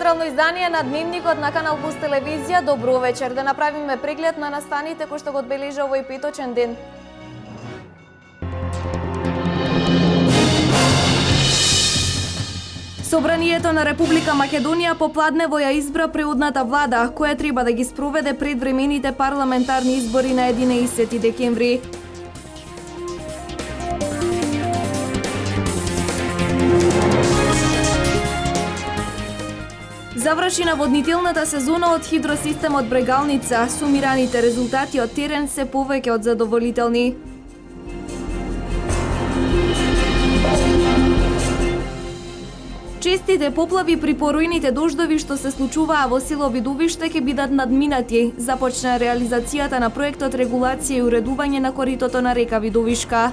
централно издание на Дневникот на Канал Плюс телевизија. Добро вечер. Да направиме преглед на настаните кои што го одбележа овој петочен ден. Собранието на Република Македонија попладнево ја избра преудната влада, која треба да ги спроведе предвремените парламентарни избори на 11 декември. Заврши наводнителната сезона од хидросистемот Брегалница. Сумираните резултати од терен се повеќе од задоволителни. Честите поплави при поројните дождови што се случуваа во село Видовиште ќе бидат надминати. Започна реализацијата на проектот регулација и уредување на коритото на река Видовишка.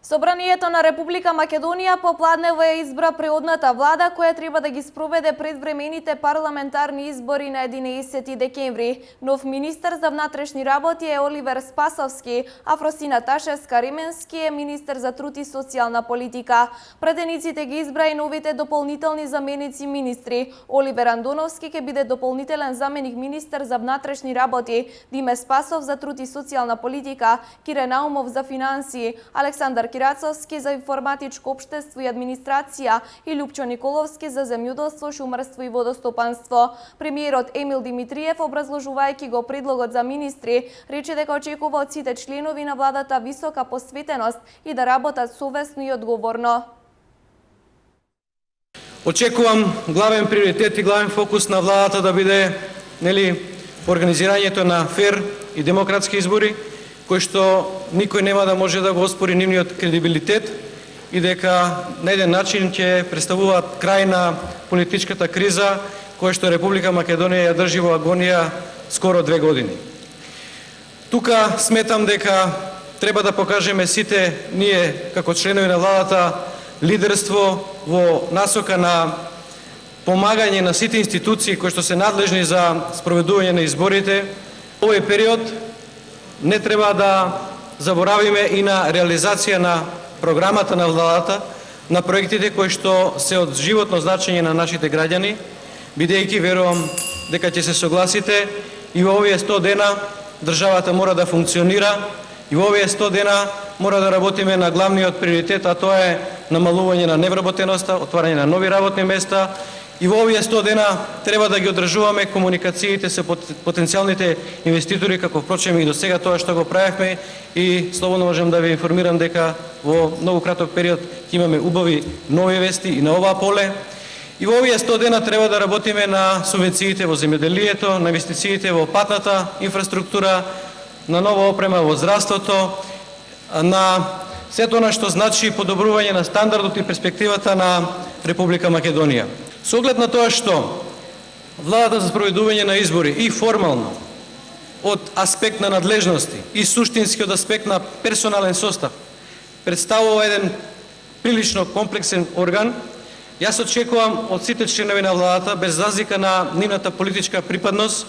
Собранието на Република Македонија попладнево ја избра преодната влада која треба да ги спроведе предвремените парламентарни избори на 11 декември. Нов министер за внатрешни работи е Оливер Спасовски, а Фросина Ташевска-Ременски е министер за труд и социјална политика. Пратениците ги избра и новите дополнителни заменици министри. Оливер Андоновски ќе биде дополнителен заменик министер за внатрешни работи, Диме Спасов за труд и социјална политика, Кире Наумов за финансии, Александар Кирацовски за информатичко општество и администрација и Лупчо Николовски за земјоделство, шумарство и водостопанство. Премиерот Емил Димитриев, образложувајќи го предлогот за министри, рече дека очекува од сите членови на владата висока посветеност и да работат совесно и одговорно. Очекувам главен приоритет и главен фокус на владата да биде организирањето на фер и демократски избори, кој што никој нема да може да го оспори нивниот кредибилитет и дека на еден начин ќе представуваат крај на политичката криза која што Република Македонија ја држи во агонија скоро 2 години. Тука сметам дека треба да покажеме сите ние како членови на владата лидерство во насока на помагање на сите институции кои што се надлежни за спроведување на изборите. Овој период не треба да заборавиме и на реализација на програмата на владата, на проектите кои што се од животно значење на нашите граѓани, бидејќи верувам дека ќе се согласите и во овие 100 дена државата мора да функционира и во овие 100 дена мора да работиме на главниот приоритет, а тоа е намалување на невработеноста, отварање на нови работни места. И во овие 100 дена треба да ги одржуваме комуникациите со потенцијалните инвеститори, како впрочем и до сега тоа што го правевме, и слободно можам да ви информирам дека во многу краток период ќе имаме убави нови вести и на оваа поле. И во овие 100 дена треба да работиме на субвенциите во земјоделието, на инвестициите во патната инфраструктура, на нова опрема во здравството, на сето она што значи подобрување на стандардот и перспективата на Република Македонија. Со оглед на тоа што владата за спроведување на избори и формално од аспект на надлежности и суштински од аспект на персонален состав представува еден прилично комплексен орган, јас очекувам од сите членови на владата, без разлика на нивната политичка припадност,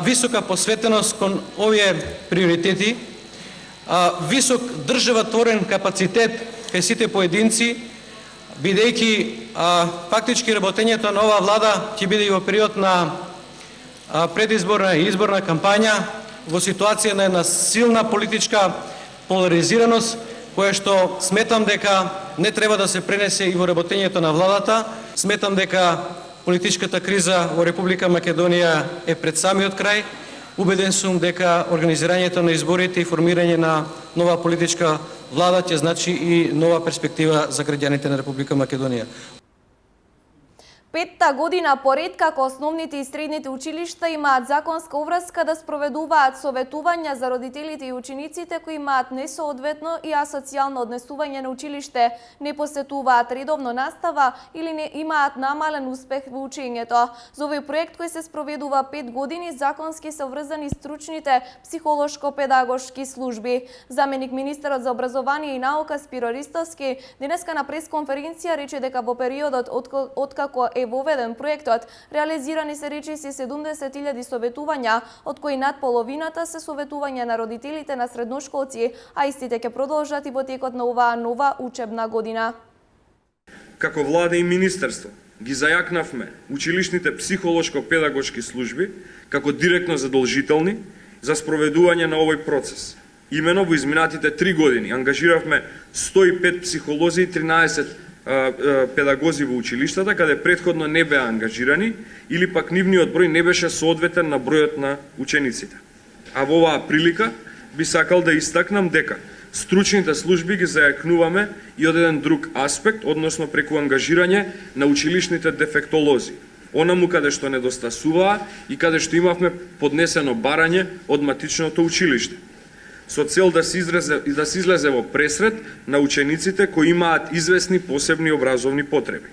висока посветеност кон овие приоритети, висок државотворен капацитет кај сите поединци, бидејќи фактички работењето на оваа влада ќе биде и во период на предизборна и изборна кампања во ситуација на една силна политичка поларизираност, која што сметам дека не треба да се пренесе и во работењето на владата. Сметам дека политичката криза во Република Македонија е пред самиот крај. Убеден сум дека организирањето на изборите и формирање на нова политичка влада ќе значи и нова перспектива за граѓаните на Република Македонија. Петта година поред како основните и средните училишта имаат законска обврска да спроведуваат советувања за родителите и учениците кои имаат несоодветно и асоцијално однесување на училиште, не посетуваат редовно настава или не имаат намален успех во учењето. За овој проект кој се спроведува 5 години законски се врзани стручните психолошко-педагошки служби. Заменик министерот за образование и наука Спиро Ристовски денеска на пресконференција рече дека во периодот откако е е воведен проектот, реализирани се речиси 70.000 советувања, од кои над половината се советувања на родителите на средношколци, а истите ќе продолжат и во текот на оваа нова учебна година. Како влада и министерство ги зајакнавме училишните психолошко-педагошки служби како директно задолжителни за спроведување на овој процес. Имено во изминатите 3 години ангажиравме 105 психолози и 13 педагози во училиштата, каде претходно не беа ангажирани или пак нивниот број не беше соодветен на бројот на учениците. А во оваа прилика би сакал да истакнам дека стручните служби ги зајакнуваме и од еден друг аспект, односно преку ангажирање на училишните дефектолози. Онаму каде што недостасуваа и каде што имавме поднесено барање од матичното училиште, со цел да се излезе во пресред на учениците кои имаат известни посебни образовни потреби.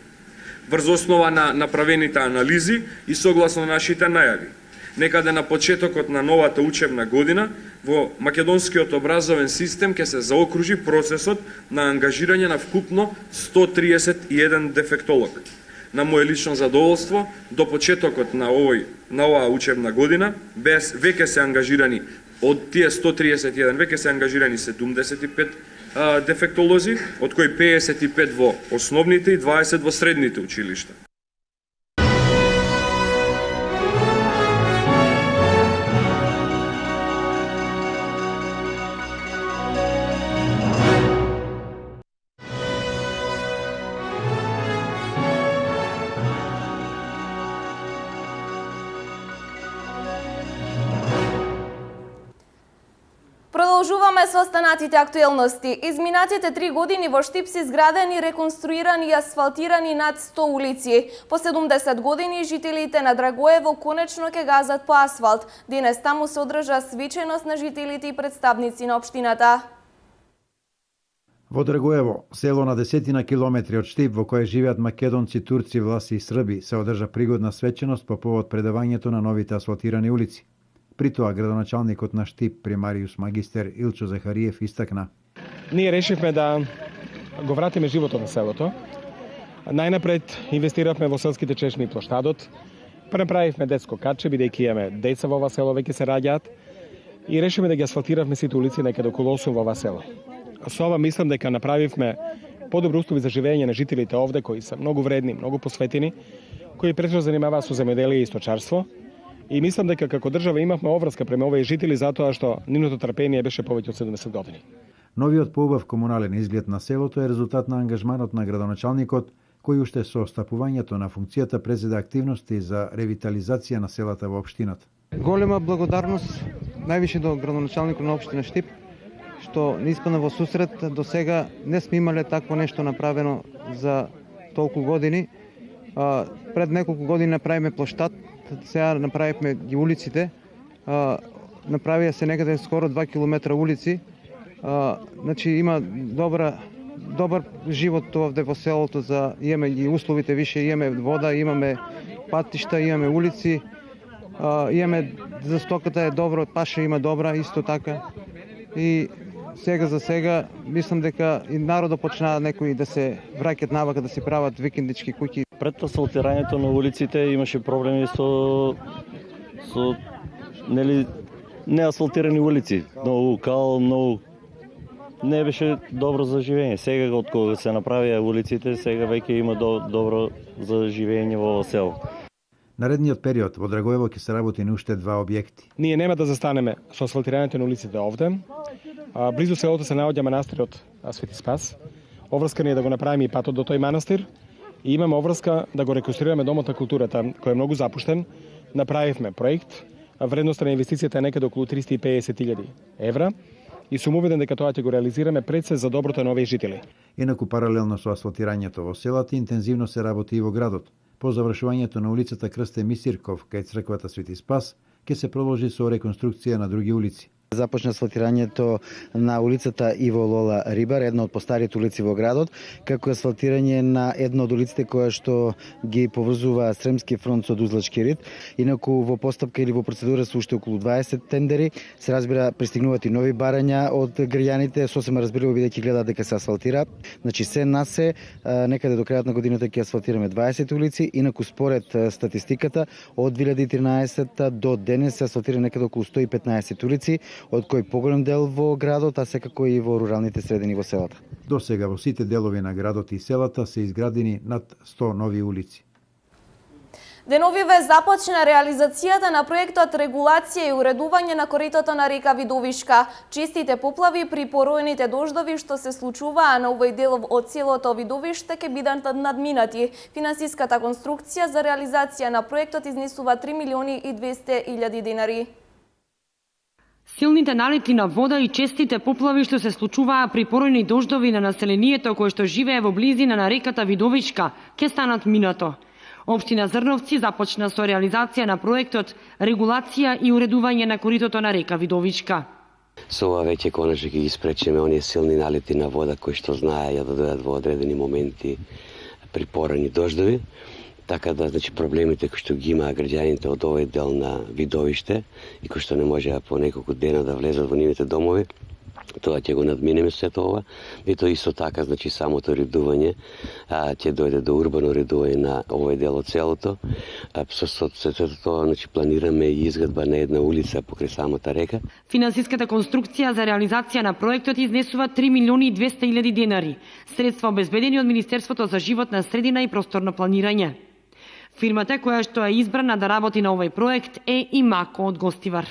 Врз основа на направените анализи и согласно нашите најави, некаде на почетокот на новата учебна година, во македонскиот образовен систем ќе се заокружи процесот на ангажирање на вкупно 131 дефектолог. На моје лично задоволство, до почетокот на оваа учебна година, веќе се ангажирани од тие 131, веќе се ангажирани 75 дефектолози, од кои 55 во основните и 20 во средните училишта. Продолжуваме со останатите актуелности. Изминатите 3 години во Штип се изградени, реконструирани и асфалтирани над 100 улици. По 70 години жителите на Драгоево конечно ќе газат по асфалт. Денес таму се одржа свеченост на жителите и представници на општината. Во Драгоево, село на десетина километри од Штип, во кое живеат македонци, турци, власи и срби, се одржа пригодна свеченост по повод предавањето на новите асфалтирани улици. При тоа, градоначалникот на Штип, примариус магистер Илчо Захариев, истакна: Ние решивме да го вратиме животот на селото. Најнапред инвестиравме во селските чешми и плоштадот. Пренаправивме детско катче, бидејќи имаме деца во ова село, веќе се раѓаат. И решивме да ги асфалтиравме сите улици некаде околу 8 во ова село. Со ова мислам дека направивме подобри услови за живење на жителите овде, кои се многу вредни, многу посветени, кои претежно занимаваат со земјоделие и сточарство. И мислам дека како држава имавме обврска према овие жители затоа што нивното трпение беше повеќе од 70 години. Новиот поубав комунален изглед на селото е резултат на ангажманот на градоначалникот, кој уште со стапувањето на функцијата презеде активности за ревитализација на селата во општината. Голема благодарност највише до градоначалникот на општина Штип, што не испадна во сусрет. До сега не сме имале такво нешто направено за толку години. Пред неколку години направиме плоштад, сега направивме ги улиците. Направија се некаде скоро 2 километра улици. Значи има добар живот овде во селото, имаме ги условите више, имаме вода, имаме патишта, имаме улици, имаме за стоката е добро, паша има добра исто така. И сега за сега мислам дека и народот почнаа некои да се враќаат навака да се прават викендички куќи. Пред асфалтирањето на улиците имаше проблеми со неасфалтирани улици. Многу кал, многу не беше добро за живење. Сега од кога се направија улиците, сега веќе има добро за живење во село. Наредниот период во Драгоево ќе се работи на уште 2 објекти. Ние нема да застанеме со асфалтирањето на улиците овде. Близу селото се наоѓа манастирот Свети Спас. Обврска ни е да го направиме и патот до тој манастир. И имаме обврска да го реконструираме домот на културата, кој е многу запуштен. Направивме проект. Вредноста на инвестицијата е некаде околу 350.000 евра. И сум убеден дека тоа ќе го реализираме пред се за доброто на овие жители. Инаку паралелно со асфалтирањето во селата, интензивно се работи и во градот. По завршувањето на улицата Крсте Мисирков кај црквата Свети Спас ќе се продолжи со реконструкција на други улици. Започна асфалтирањето на улицата Иво Лола Рибар, една од постарите улици во градот, како асфалтирање на една од улиците која што ги поврзува Сремски фронт со Дузлачки рид. Инаку во постапка или во процедура се уште околу 20 тендери. Се разбира, пристигнуваат и нови барања од граѓаните, сосема разбирливо бидејќи гледаат дека се асфалтира. Значи се на се, некаде до крајот на годината ќе асфалтираме 20 улици, инаку според статистиката од 2013 до денес се асфалтира некаде околу 115 улици, од кој поголем дел во градот, а секако и во руралните средини во селата. До сега во сите делови на градот и селата се изградени над 100 нови улици. Деновиве започна реализацијата на проектот регулација и уредување на коритото на река Видовишка. Честите поплави при поројните дождови што се случуваа на овој дел од селото Видовиште ќе бидат надминати. Финансиската конструкција за реализација на проектот изнесува 3.200.000 денари. Силните налети на вода и честите поплави што се случуваа при поројни дождови на населението кое што живее во близина на реката Видовишка ќе станат минато. Општина Зрновци започна со реализација на проектот регулација и уредување на коритото на река Видовишка. Со ова веќе конечно ќе ги спречиме оние силни налети на вода кои што знаеја да дојдат во одредени моменти при поројни дождови. Така да, значи, проблемите кои што ги имаа граѓаните од овој дел на Видовиште и кои што не можеа по неколку дена да влезат во нивните домови, тоа ќе го надминеме сето ова. И тоа исто така, значи, самото редување ќе дојде до урбано редување на овој дел од селото. Со сето тоа, значи, планираме и изградба на една улица покрај самата река. Финансиската конструкција за реализација на проектот изнесува 3.200.000 денари, средства обезбедени од Министерството за животна средина и просторно планирање. Фирмата која што е избрана да работи на овој проект е Имако од Гостивар.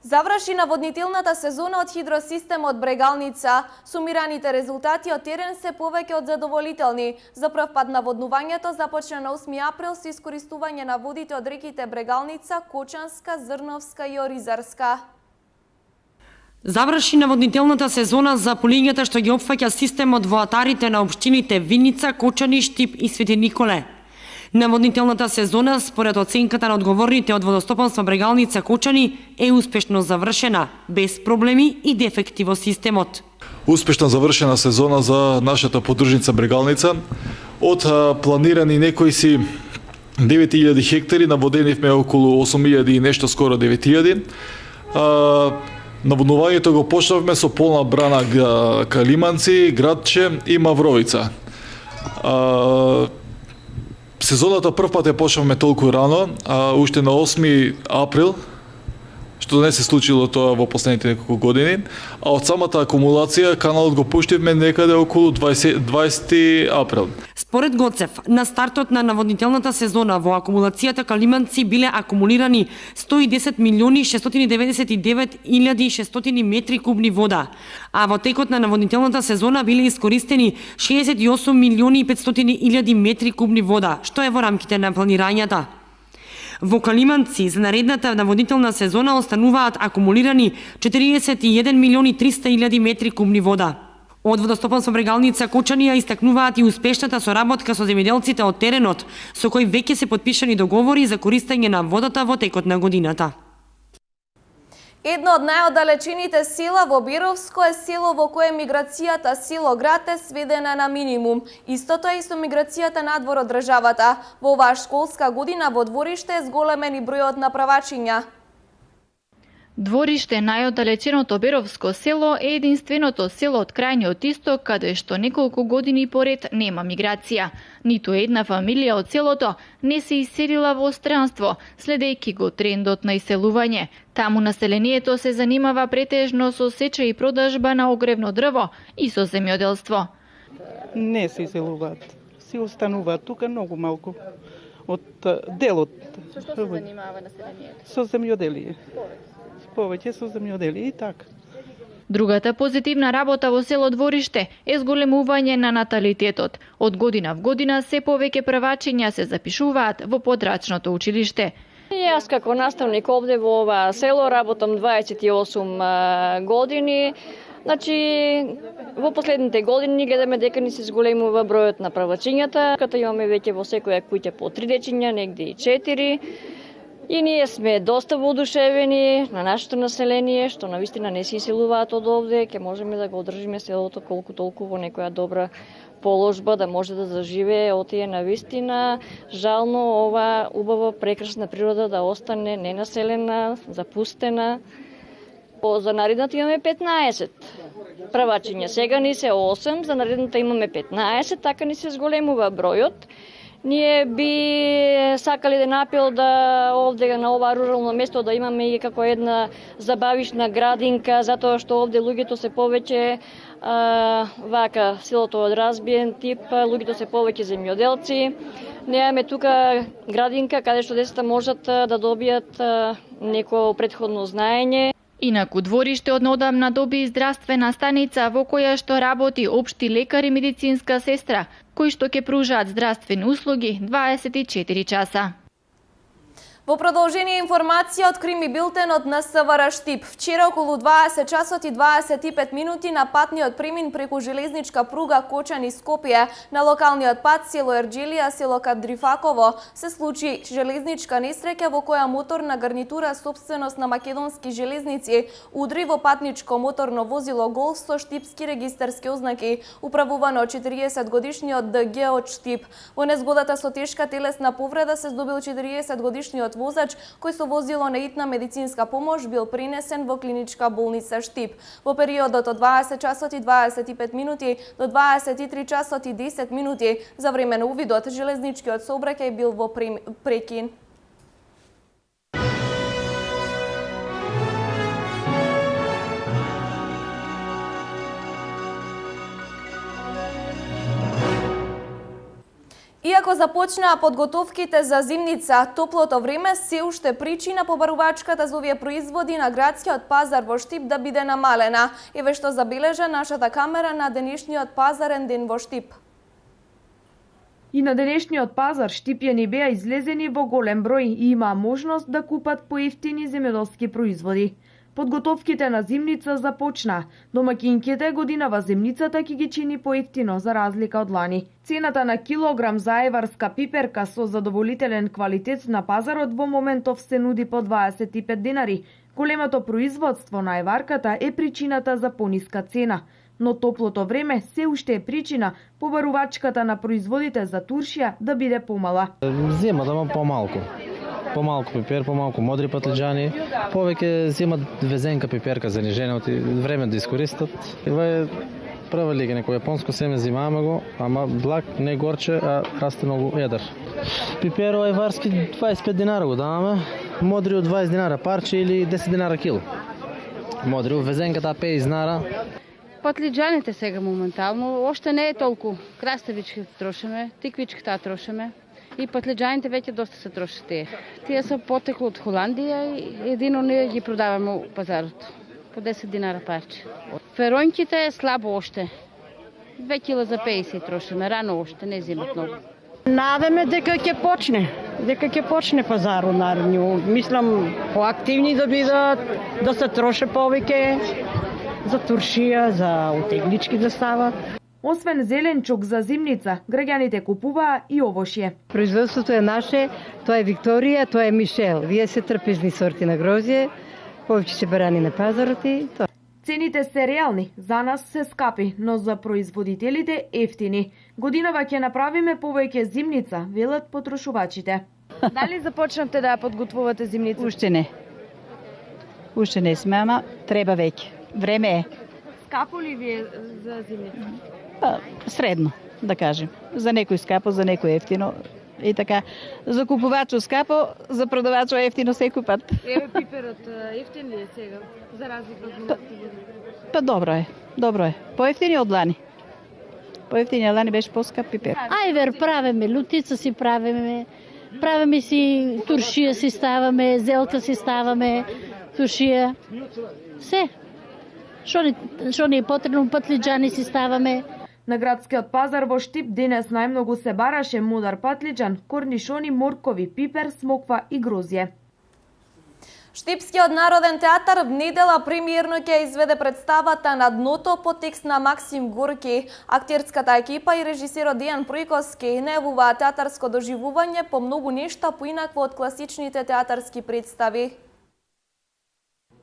Заврши наводнителната сезона од хидросистемот Брегалница. Сумираните резултати од терен се повеќе од задоволителни. За прв пат наводнувањето започна на 8 април со искористување на водите од реките Брегалница, Кочанска, Зрновска и Оризарска. Заврши наводнителната сезона за полињата што ги опфаќа системот во атарите на општините Виница, Кочани, Штип и Свети Николе. Наводнителната сезона, според оценката на одговорните од водостопанство Брегалница Кочани, е успешно завршена, без проблеми и дефекти во системот. Успешно завршена сезона за нашата поддржница Брегалница. Од планирани некои си 9000 хектари, наводенивме околу 8000 и нешто, скоро 9000. Наводнувањето го почнавме со полна брана Калиманци, Градче и Мавровица. Сезоната прв пат ја почнавме толку рано, уште на 8 април, што не се случило тоа во последните неколку години, а од самата акумулација каналот го пуштивме некаде околу 20 април. Според Гоцев, на стартот на наводнителната сезона во акумулацијата Калиманци биле акумулирани 110.699.600 метри кубни вода, а во текот на наводнителната сезона биле искористени 68.500.000 метри кубни вода, што е во рамките на планирањата. Во Калиманци за наредната наводнителна сезона остануваат акумулирани 41.300.000 метри кубни вода. Од водостопанство Брегалница Кочани ја истакнуваат и успешната соработка со земјоделците од теренот, со кои веќе се потпишани договори за користење на водата во текот на годината. Едно од најоддалечените села во Беровско е село во кое миграцијата село-град е сведена на минимум. Истото е и со миграцијата надвор од државата. Во оваа школска година во Двориште е зголемен и бројот на правачиња. Двориште, најоддалеченото Беровско село, е единственото село од крајниот исток каде што неколку години поред нема миграција. Ниту една фамилија од селото не се иселила во странство, следејќи го трендот на иселување. Таму населението се занимава претежно со сеча и продажба на огревно дрво и со земјоделство. Не се иселуваат, се остануваат тука многу малку од делот. Со што се занимава населението? Со земјоделие. Повеќе со земјоделие и така. Другата позитивна работа во село Двориште е зголемување на наталитетот. Од година в година се повеќе правачиња се запишуваат во подрачното училиште. Јас како наставник овде во ова село работам 28 години. Значи, во последните години гледаме дека ни се зголемува бројот на правачињата, като имаме веќе во секоја куќа по 3 дечиња, негде и 4. И ние сме доста воодушевени на нашето население, што навистина не се иселуваат од овде, ќе можеме да го одржиме селото колку толку во некоја добра положба, да може да заживее отие навистина. Жално ова убава прекрасна природа да остане ненаселена, запустена. За наредната имаме 15 правачиња. Сега ни се 8, за наредната имаме 15, така ни се зголемува бројот. Ние би сакали да апел да овде на ова рурално место да имаме и како една забавишна градинка, затоа што овде луѓето се повеќе вака селото од разбиен тип, луѓето се повеќе земјоделци. Немаме тука градинка каде што децата можат да добијат неко претходно знаење. Инаку двориште однодамна доби здравствена станица во која што работи општи лекар и медицинска сестра, кои што ќе пружаат здравствени услуги 24 часа. Во продолжение информација од Крими билтенот на СВР Штип. Вчера околу 20 часот и 25 минути на патниот премин преку железничка пруга Кочани-Скопје на локалниот пат село Ерџелија, село Кадрифаково се случи железничка несреќа во која моторна гарнитура собственост на македонски железници удри во патничко моторно возило Голф со штипски регистарски ознаки, управувано од 40 годишниот ДГ од Штип. Во незгодата со тешка телесна повреда се здобил 40 годишниот возач кој со возило на итна медицинска помош бил принесен во клиничка болница Штип. Во периодот од 20 часот и 25 минути до 23 часот и 10 минути за време на увидот железничкиот сообраќај бил во прекин. Иако започнаа подготовките за зимница, топлото време се уште причина побарувачката за овие производи на градскиот пазар во Штип да биде намалена. Еве што забележа нашата камера на денешниот пазарен ден во Штип. И на денешниот пазар штипјани беа излезени во голем број и имаа можност да купат поевтини земјоделски производи. Подготовките на зимница започна. Домакинките годинава зимницата ќе ги чини поевтино за разлика од лани. Цената на килограм заеварска пиперка со задоволителен квалитет на пазарот во моментов се нуди по 25 динари. Големото производство на еварката е причината за пониска цена. Но топлото време се уште е причина побарувачката на производите за туршија да биде помала. Зема да има помалку. Помалку пипер, помалку модри патлиџани, повеќе земат везенка пиперка за ниженото време да искористат. Ова е прва лига, некој јапонско семе зимаме го, ама благ, не горче, а расте многу едър. Пиперо е варски 25 динара го даваме, модри од 20 динара парче или 10 динара кило. Модри, везенката 50 динара. Патлиџаните сега моментално, още не е толку. Краставички трошиме, тиквичката трошиме. И патлиџаните веќе доста се трошат тие. Тие се потекло од Холандија и едино ние ги продаваме у пазарот. По 10 динара парче. Феронките е слабо още. 2 кила за 50 трошиме, рано още, не зимат многу. Надаме дека ќе почне пазарот наредни. Мислам поактивни да бидат, да се троше повеќе за туршија, за утеглички да стават. Освен зеленчук за зимница, граѓаните купуваа и овошје. Производството е наше, тоа е Викторија, тоа е Мишел. Вие се трпезни сорти на грозје, повеќе се барани на пазарот и тоа. Цените се реални, за нас се скапи, но за производителите ефтини. Годинава ќе направиме повеќе зимница, велат потрошувачите. Дали започнате да ја подготвувате зимница? Уште не. Уште не сме, ама треба веќе. Време е. Скапо ли ви е за зимница? Средно, да кажем. За некој скапо, за некој ефтино. И така, за купувачот скапо, за продавачот ефтино секој пат. Еве пиперот ефтин ли е сега, за разлика од минатите години? Добро е. Поевтини од лани. Поевтини од лани беше поскап пипер. Ајвер правиме, лутица си правиме си туршија си ставаме, зелка си ставаме, туршија. Се. Што ни е потребно, патлиџани си ставаме. На градскиот пазар во Штип денес најмногу се бараше мудар патлиџан, корнишони, моркови, пипер, смоква и грозје. Штипскиот народен театар в недела премиерно ќе изведе представата На дното по текст на Максим Горки. Актерската екипа и режисерот Дејан Пројковски најавуваат театарско доживување по многу нешта поинакво од класичните театарски представи.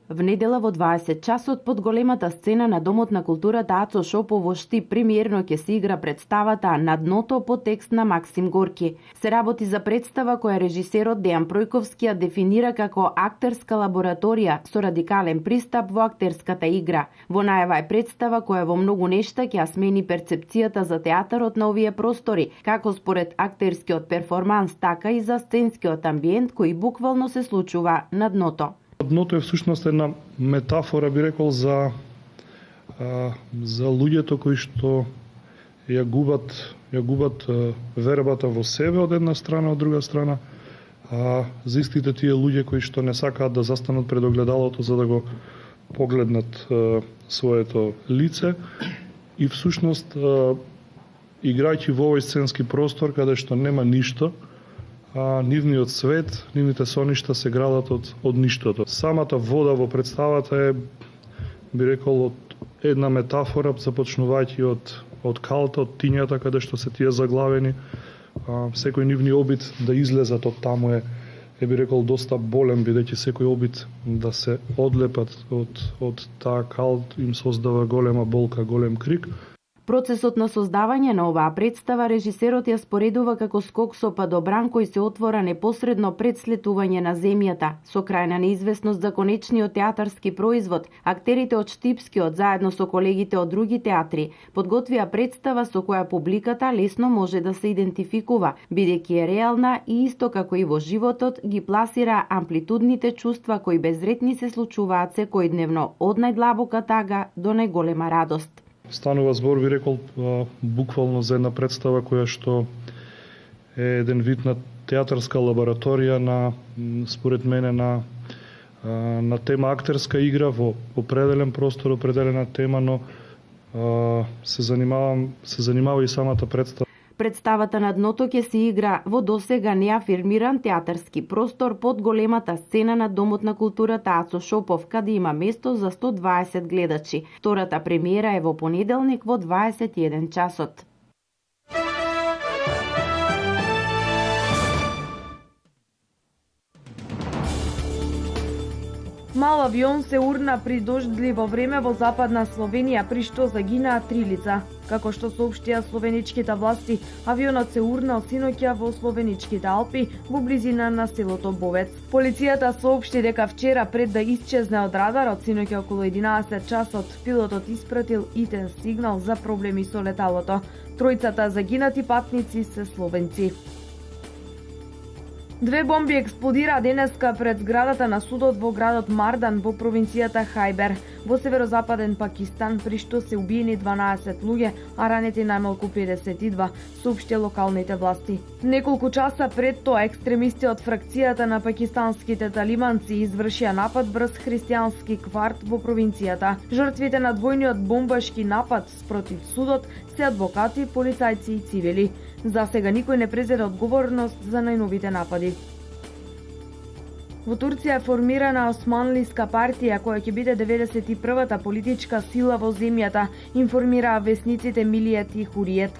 В недела во 20 часот под големата сцена на Домот на културата Ацо Шопов во Штип премиерно ќе се игра представата На дното по текст на Максим Горки. Се работи за представа која режисерот Дејан Пројковски ја дефинира како актерска лабораторија со радикален пристап во актерската игра. Во најава е представа која во многу нешта ќе ја смени перцепцијата за театарот на овие простори, како според актерскиот перформанс, така и за сценскиот амбиент кој буквално се случува на дното. Дното е всушност една метафора, би рекол, за луѓето кои што ја губат вербата во себе од една страна, од друга страна, за истите тие луѓе кои што не сакаат да застанат пред огледалото за да го погледнат своето лице и всушност играјќи во овој сценски простор каде што нема ништо, нивниот свет, нивните соништа се градат од ништото. Самата вода во представата е, би рекол, една метафора, започнувајќи од калта, од тињата, каде што се тие заглавени. Секој нивни обид да излезат од таму е, би рекол, доста болен, бидејќи секој обид да се одлепат од таа калт им создава голема болка, голем крик. Процесот на создавање на оваа представа режисерот ја споредува како скок со падобран кој се отвора непосредно пред слетување на земјата. Со крајна неизвестност за конечниот театарски производ, актерите од Штипскиот заедно со колегите од други театри подготвија представа со која публиката лесно може да се идентификува, бидејќи е реална и исто како и во животот ги пласира амплитудните чувства кои безретни се случуваат секојдневно од најдлабока тага до најголема радост. Станува збор, би рекол, буквално за една представа која што е еден вид на театарска лабораторија според мене на тема актерска игра во определен простор, определена тема, но се занимава и самата представа. Представата На дното ќе се игра во досега неафирмиран театарски простор под големата сцена на Домот на културата Ацо Шопов, каде има место за 120 гледачи. Втората премиера е во понеделник во 21 часот. Мал авион се урна при дождливо време во западна Словенија, при што загинаа 3 лица. Како што соопштија словеничките власти, авионот се урнал синоќа во словеничките Алпи, во близина на селото Бовец. Полицијата соопшти дека вчера пред да исчезне од радарот, синоќа околу 11 часот, пилотот испратил итен сигнал за проблеми со леталото. Тројцата загинати патници се словенци. 2 бомби експлодираа денеска пред зградата на судот во градот Мардан во провинцијата Хајбер во северозападен Пакистан, при што се убиени 12 луѓе, а ранети најмалку 52, соопшти локалните власти. Неколку часа пред тоа екстремисти од фракцијата на пакистанските талибанци извршија напад врз христијански кварт во провинцијата. Жртвите на двојниот бомбашки напад спротив судот се адвокати, полицајци и цивили. За сега никој не презеде одговорност за најновите напади. Во Турција е формирана Османлиска партија која ќе биде 91-та политичка сила во земјата, информираа весниците Милиет и Хуриет.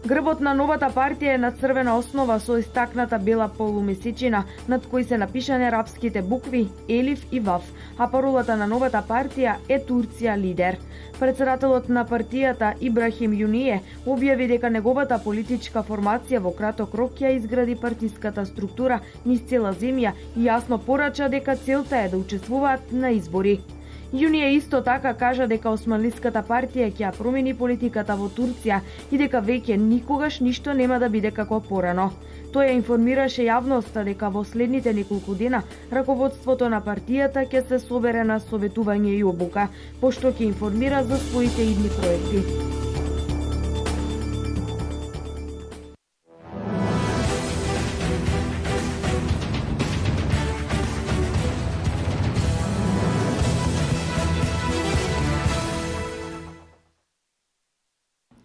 Грбот на новата партија е на црвена основа со истакната бела полумесечина, над кој се напишани арапските букви Елиф и Вав, а паролата на новата партија е Турција лидер. Председателот на партијата Ибрахим Јуние објави дека неговата политичка формација во краток рок ќе изгради партиската структура низ цела земја и јасно порача дека целта е да учествуваат на избори. Јуние исто така кажа дека Османлиската партија ќе ја промени политиката во Турција и дека веќе никогаш ништо нема да биде како порано. Тој ја информираше јавноста дека во следните неколку дена раководството на партијата ќе се собере на советување и обука, пошто ќе информира за своите идни проекти.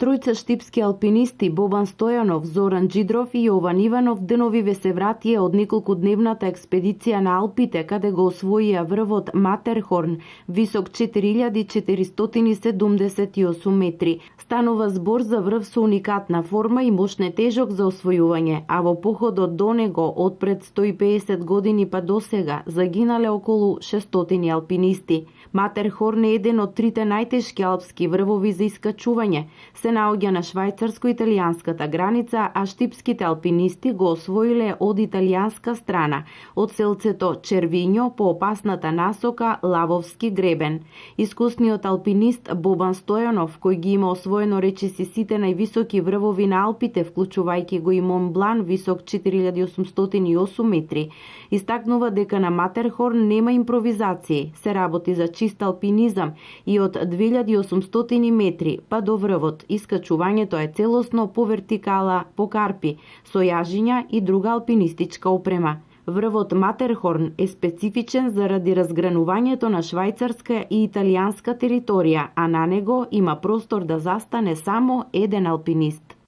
Тројца штипски алпинисти Бобан Стојанов, Зоран Джидров и Јован Иванов деновиве се вратија од неколкудневната експедиција на Алпите, каде го освоија врвот Матерхорн, висок 4478 метри. Станува збор за врв со уникатна форма и мощне тежок за освојување, а во походот до него од пред 150 години па до сега загинале околу 600 алпинисти. Матерхорн е еден од трите најтешки алпски врвови за искачување. Се наоѓа на швајцарско-италијанската граница, а штипските алпинисти го освоиле од италијанска страна, од селцето Червињо по опасната насока Лавовски гребен. Искусниот алпинист Бобан Стојанов, кој ги има освоено речиси сите највисоки врвови на Алпите, вклучувајќи го и Мон Блан, висок 4808 метри, истакнува дека на Матерхорн нема импровизации, се работи за чист алпинизам и од 2800 метри па до врвот искачувањето е целосно по вертикала, по карпи, со јажиња и друга алпинистичка опрема. Врвот Матерхорн е специфичен заради разгранувањето на швајцарска и италијанска територија, а на него има простор да застане само еден алпинист.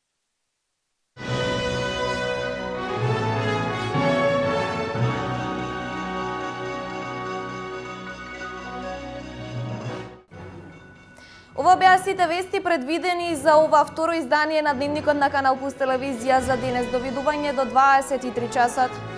Ова беа сите вести предвидени за ова второ издание на Дневникот на Канал Плюс телевизија за денес. Довидување до 23 часот.